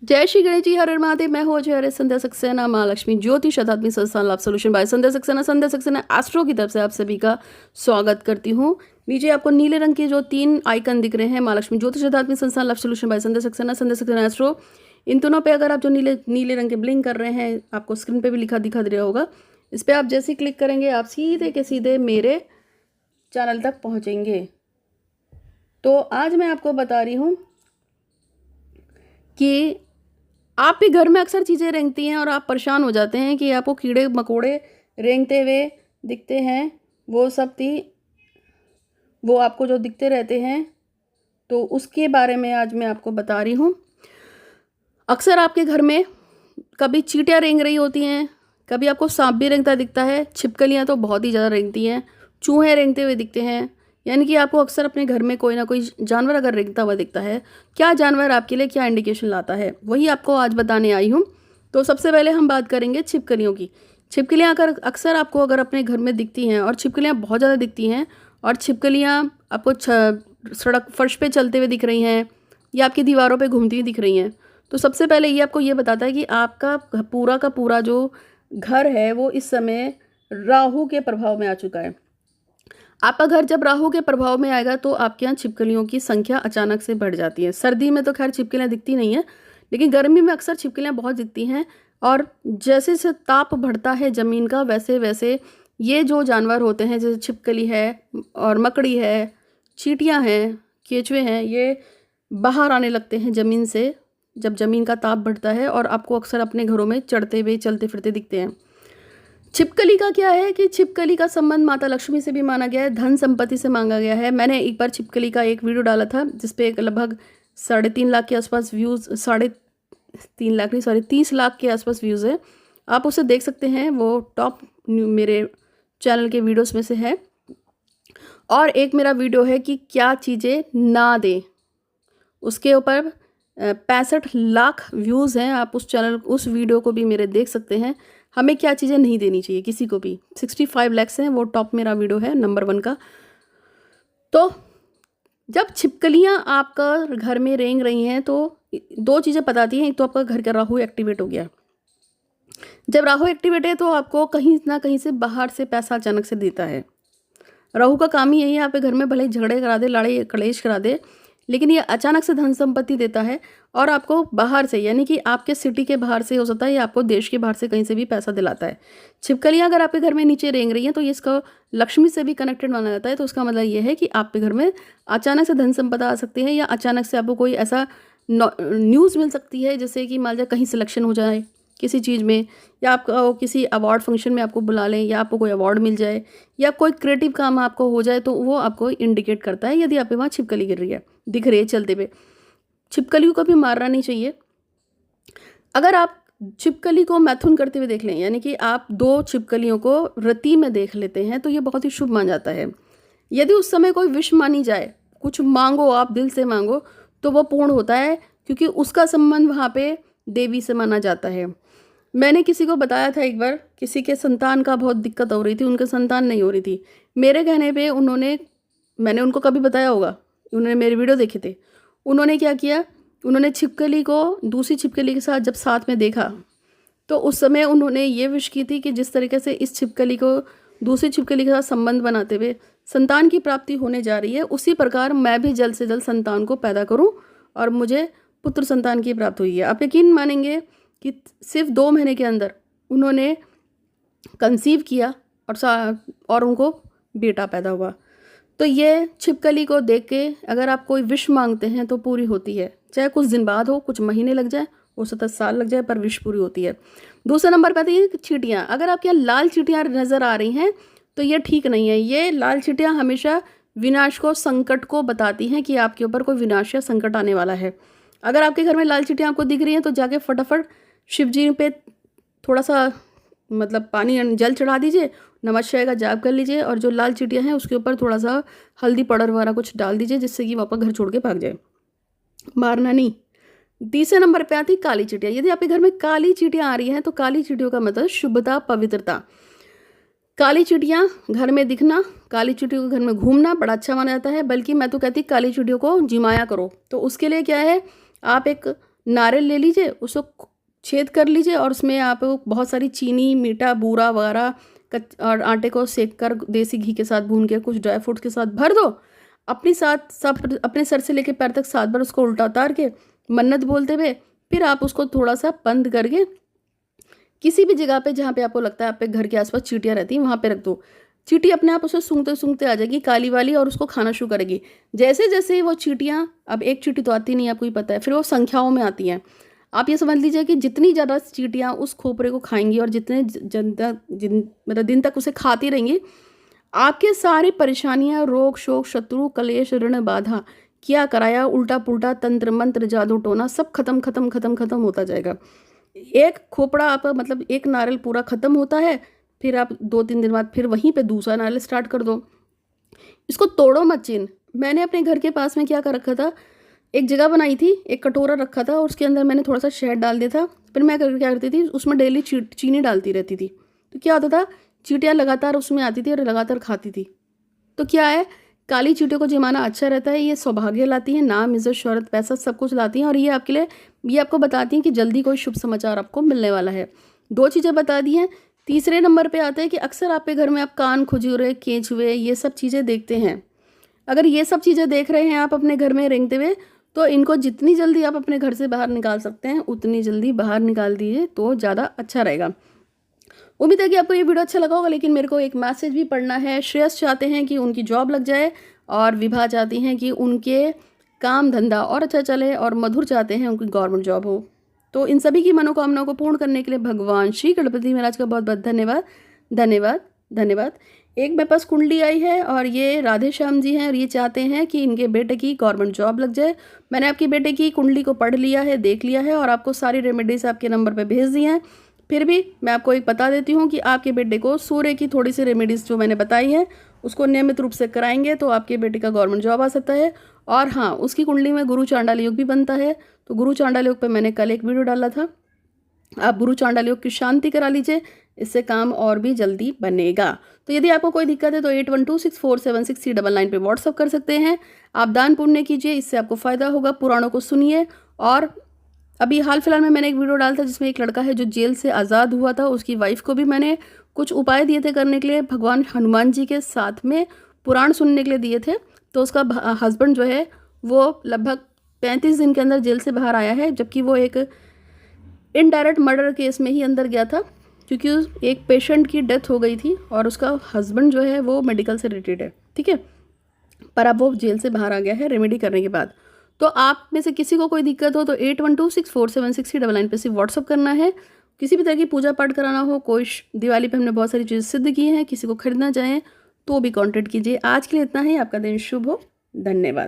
जय श्री गणेश जी, हर हर महादेव। मैं हूँ अजय हरे संध्या सक्सेना माँ लक्ष्मी ज्योति शताब्दी संस्थान लाभ solution by Sandhya Saxena astro की तरफ से आप सभी का स्वागत करती हूँ। नीचे आपको नीले रंग के जो 3 आइकन दिख रहे हैं, माँ लक्ष्मी ज्योति शताब्दी संस्थान लाभ solution by Sandhya Saxena astro, इन दोनों पे अगर आप जो नीले रंग के ब्लिंक कर रहे हैं, आपको स्क्रीन पे भी लिखा दिखा दे रहा होगा, इस पर आप जैसे क्लिक करेंगे आप सीधे के सीधे मेरे चैनल तक पहुँचेंगे। तो आज मैं आपको बता रही हूँ कि आपके घर में अक्सर चीज़ें रेंगती हैं और आप परेशान हो जाते हैं कि आपको कीड़े मकोड़े रेंगते हुए दिखते हैं। वो आपको जो दिखते रहते हैं, तो उसके बारे में आज मैं आपको बता रही हूँ। अक्सर आपके घर में कभी चींटियाँ रेंग रही होती हैं, कभी आपको सांप भी रेंगता दिखता है, छिपकलियाँ तो बहुत ही ज़्यादा रेंगती हैं, चूहे रेंगते हुए दिखते हैं। यानी कि आपको अक्सर अपने घर में कोई ना कोई जानवर अगर रेंगता हुआ दिखता है, क्या जानवर आपके लिए क्या इंडिकेशन लाता है, वही आपको आज बताने आई हूँ। तो सबसे पहले हम बात करेंगे छिपकलियों की। छिपकलियाँ अक्सर आपको अगर अपने घर में दिखती हैं, और छिपकलियाँ बहुत ज़्यादा दिखती हैं, और छिपकलियाँ आपको सड़क फर्श पे चलते हुए दिख रही हैं या आपकी दीवारों पे घूमती हुई दिख रही हैं, तो सबसे पहले ये आपको ये बताता है कि आपका पूरा का पूरा जो घर है वो इस समय राहु के प्रभाव में आ चुका है। आपका घर जब राहु के प्रभाव में आएगा तो आपके यहाँ छिपकलियों की संख्या अचानक से बढ़ जाती है। सर्दी में तो खैर छिपकलियाँ दिखती नहीं हैं, लेकिन गर्मी में अक्सर छिपकलियाँ बहुत दिखती हैं। और जैसे जैसे ताप बढ़ता है ज़मीन का, वैसे वैसे ये जो जानवर होते हैं, जैसे छिपकली है और मकड़ी है, चींटियाँ हैं, केंचुए हैं, ये बाहर आने लगते हैं ज़मीन से जब ज़मीन का ताप बढ़ता है, और आपको अक्सर अपने घरों में चढ़ते हुए चलते फिरते दिखते हैं। छिपकली का क्या है कि छिपकली का संबंध माता लक्ष्मी से भी माना गया है, धन संपत्ति से मांगा गया है। मैंने एक बार छिपकली का एक वीडियो डाला था जिसपे लगभग 3.5 लाख के आसपास व्यूज़, 3.5 लाख नहीं, सॉरी 30 लाख के आसपास व्यूज़ है। आप उसे देख सकते हैं, वो टॉप मेरे चैनल के वीडियोस में से है। और एक मेरा वीडियो है कि क्या चीज़ें ना दें, उसके ऊपर 65 लाख व्यूज़ हैं। आप उस वीडियो को भी मेरे देख सकते हैं। हमें क्या चीज़ें नहीं देनी चाहिए किसी को भी, 65 लैक्स हैं, वो टॉप मेरा वीडियो है, नंबर 1 का। तो जब छिपकलियाँ आपका घर में रेंग रही हैं तो 2 चीज़ें बताती हैं। एक तो आपका घर का राहु एक्टिवेट हो गया। जब राहु एक्टिवेट है तो आपको कहीं ना कहीं से बाहर से पैसा अचानक से देता है। राहु का काम ही यही है, आपके घर में भले झगड़े करा दे, लड़ाई कलेश करा दे, लेकिन ये अचानक से धन संपत्ति देता है। और आपको बाहर से, यानी कि आपके सिटी के बाहर से हो सकता है, या आपको देश के बाहर से कहीं से भी पैसा दिलाता है। छिपकलियाँ अगर आपके घर में नीचे रेंग रही हैं तो ये इसको लक्ष्मी से भी कनेक्टेड माना जाता है। तो उसका मतलब ये है कि आपके घर में अचानक से धन संपदा आ सकती है, या अचानक से आपको कोई ऐसा न्यूज़ मिल सकती है, जैसे कि मान लीजिए कहीं सिलेक्शन हो जाए किसी चीज़ में, या आपको किसी अवार्ड फंक्शन में आपको बुला लें, या आपको कोई अवार्ड मिल जाए, या कोई क्रिएटिव काम आपको हो जाए, तो वो आपको इंडिकेट करता है यदि आपके वहाँ छिपकली गिर रही है, दिख रही है चलते हुए। छिपकलियों को भी मारना नहीं चाहिए। अगर आप छिपकली को मैथुन करते हुए देख लें, यानी कि आप 2 छिपकलियों को रति में देख लेते हैं, तो ये बहुत ही शुभ माना जाता है। यदि उस समय कोई विश मानी जाए, कुछ मांगो, आप दिल से मांगो, तो वो पूर्ण होता है, क्योंकि उसका संबंध वहाँ पे देवी से माना जाता है। मैंने किसी को बताया था एक बार, किसी के संतान का बहुत दिक्कत हो रही थी, उनके संतान नहीं हो रही थी। मेरे कहने पे मैंने उनको कभी बताया होगा, उन्होंने मेरे वीडियो देखे थे। उन्होंने क्या किया, उन्होंने छिपकली को दूसरी छिपकली के साथ जब साथ में देखा, तो उस समय उन्होंने ये विश की थी कि जिस तरीके से इस छिपकली को दूसरी छिपकली के साथ संबंध बनाते हुए संतान की प्राप्ति होने जा रही है, उसी प्रकार मैं भी जल्द से जल्द संतान को पैदा करूं, और मुझे पुत्र संतान की प्राप्त हुई है। आप यकीन मानेंगे कि सिर्फ 2 महीने के अंदर उन्होंने कंसीव किया, और उनको बेटा पैदा हुआ। तो ये छिपकली को देख के अगर आप कोई विश मांगते हैं तो पूरी होती है, चाहे कुछ दिन बाद हो, कुछ महीने लग जाए, हो सकता है साल लग जाए, पर विश पूरी होती है। दूसरे नंबर पर आती है चींटियाँ। अगर आपके यहाँ लाल चींटियाँ नज़र आ रही हैं तो ये ठीक नहीं है। ये लाल चींटियाँ हमेशा विनाश को, संकट को बताती हैं कि आपके ऊपर कोई विनाश या संकट आने वाला है। अगर आपके घर में लाल चींटियाँ आपको दिख रही हैं तो जाके फटाफट शिव जी पे थोड़ा सा पानी जल चढ़ा दीजिए, नमस्कार का जाप कर लीजिए, और जो लाल चींटियाँ हैं उसके ऊपर थोड़ा सा हल्दी पाउडर वगैरह कुछ डाल दीजिए, जिससे कि वापस घर छोड़ के भाग जाए, मारना नहीं। तीसरे नंबर पे आती काली चींटियाँ। यदि आपके घर में काली चींटियाँ आ रही हैं तो काली चींटियों का मतलब शुभता, पवित्रता। काली चींटियाँ घर में दिखना, काली चींटियों के घर में घूमना बड़ा अच्छा माना जाता है। बल्कि मैं तो कहती काली चींटियों को जिमाया करो। तो उसके लिए क्या है, आप एक नारियल ले लीजिए, उसको छेद कर लीजिए और उसमें आप बहुत सारी चीनी, मीठा, बूरा वगैरह और आटे को सेक कर देसी घी के साथ भून के कुछ ड्राई फ्रूट्स के साथ भर दो। अपनी साथ सब अपने सर से लेकर पैर तक 7 बार उसको उल्टा उतार के मन्नत बोलते हुए फिर आप उसको थोड़ा सा बंद करके किसी भी जगह पे जहाँ पे आपको लगता है आप पे घर के आसपास चींटियाँ रहती हैं वहाँ पे रख दो। चींटी अपने आप उसे सूंघते सूंघते आ जाएगी काली वाली और उसको खाना शुरू करेगी। जैसे जैसे वो चींटियाँ, अब एक चींटी तो आती नहीं, आपको ही पता है, फिर वो संख्याओं में आती हैं। आप ये समझ लीजिए कि जितनी ज़्यादा चींटियाँ उस खोपरे को खाएंगी और जितने मतलब दिन तक उसे खाती रहेंगी, आपके सारी परेशानियाँ, रोग शोक, शत्रु कलेश, ऋण बाधा, किया कराया, उल्टा पुल्टा, तंत्र मंत्र, जादू टोना, सब खत्म खत्म खत्म खत्म होता जाएगा। एक खोपड़ा आपका मतलब एक नारियल पूरा खत्म होता है, फिर आप 2-3 दिन बाद फिर वहीं पे दूसरा नारियल स्टार्ट कर दो। इसको तोड़ो मत चिन। मैंने अपने घर के पास में क्या कर रखा था, एक जगह बनाई थी, एक कटोरा रखा था और उसके अंदर मैंने थोड़ा सा शहद डाल दिया था। फिर मैं क्या करती थी, उसमें डेली चीनी डालती रहती थी। तो क्या होता था, चींटियाँ लगातार उसमें आती थी और लगातार खाती थी। तो क्या है, काली चींटियों को जमाना अच्छा रहता है। ये सौभाग्य लाती हैं, नाम, इज्जत, शोहरत, पैसा सब कुछ लाती हैं और ये आपके लिए, ये आपको बताती हैं कि जल्दी कोई शुभ समाचार आपको मिलने वाला है। 2 चीज़ें बता दी हैं। तीसरे नंबर पे आता है कि अक्सर आपके घर में आप कान खुजूरे, केंचुए, ये सब चीज़ें देखते हैं। अगर ये सब चीज़ें देख रहे हैं आप अपने घर में रेंगते हुए, तो इनको जितनी जल्दी आप अपने घर से बाहर निकाल सकते हैं उतनी जल्दी बाहर निकाल दीजिए तो ज़्यादा अच्छा रहेगा। उम्मीद है कि आपको ये वीडियो अच्छा लगा होगा, लेकिन मेरे को एक मैसेज भी पढ़ना है। श्रेयस चाहते हैं कि उनकी जॉब लग जाए और विभा चाहती हैं कि उनके काम धंधा और अच्छा चले और मधुर चाहते हैं उनकी गवर्नमेंट जॉब हो। तो इन सभी की मनोकामनाओं को पूर्ण करने के लिए भगवान श्री गणपति महाराज का बहुत बहुत धन्यवाद धन्यवाद धन्यवाद। एक मेरे पास कुंडली आई है और ये राधे श्याम जी हैं और ये चाहते हैं कि इनके बेटे की गवर्नमेंट जॉब लग जाए। मैंने आपके बेटे की कुंडली को पढ़ लिया है, देख लिया है और आपको सारी रेमेडीज आपके नंबर पर भेज दी हैं। फिर भी मैं आपको एक बता देती हूँ कि आपके बेटे को सूर्य की थोड़ी सी रेमेडीज़ जो मैंने बताई है उसको नियमित रूप से कराएंगे तो आपके बेटे का गवर्नमेंट जॉब आ सकता है। और हाँ, उसकी कुंडली में गुरु चांडाल योग भी बनता है, तो गुरु चांडाल योग पर मैंने कल एक वीडियो डाला था। आप गुरु चांडाल योग की शांति करा लीजिए, इससे काम और भी जल्दी बनेगा। तो यदि आपको कोई दिक्कत है तो 8126476399 पे व्हाट्सअप कर सकते हैं। आप दान पुण्य कीजिए, इससे आपको फ़ायदा होगा। पुराणों को सुनिए। और अभी हाल फिलहाल में मैंने एक वीडियो डाला था जिसमें एक लड़का है जो जेल से आज़ाद हुआ था, उसकी वाइफ को भी मैंने कुछ उपाय दिए थे करने के लिए, भगवान हनुमान जी के साथ में पुराण सुनने के लिए दिए थे। तो उसका हस्बैंड जो है वो लगभग 35 दिन के अंदर जेल से बाहर आया है, जबकि वो एक इनडायरेक्ट मर्डर केस में ही अंदर गया था क्योंकि एक पेशेंट की डेथ हो गई थी और उसका हस्बैंड जो है वो मेडिकल से रिलेटेड है, ठीक है, पर अब वो जेल से बाहर आ गया है रेमेडी करने के बाद। तो आप में से किसी को कोई दिक्कत हो तो 8126476399 पे सिर्फ व्हाट्सअप करना है। किसी भी तरह की पूजा पाठ कराना हो, कोई दिवाली पे हमने बहुत सारी चीज़ें सिद्ध की हैं, किसी को खरीदना चाहें तो भी कांटेक्ट कीजिए। आज के लिए इतना ही। आपका दिन शुभ हो। धन्यवाद।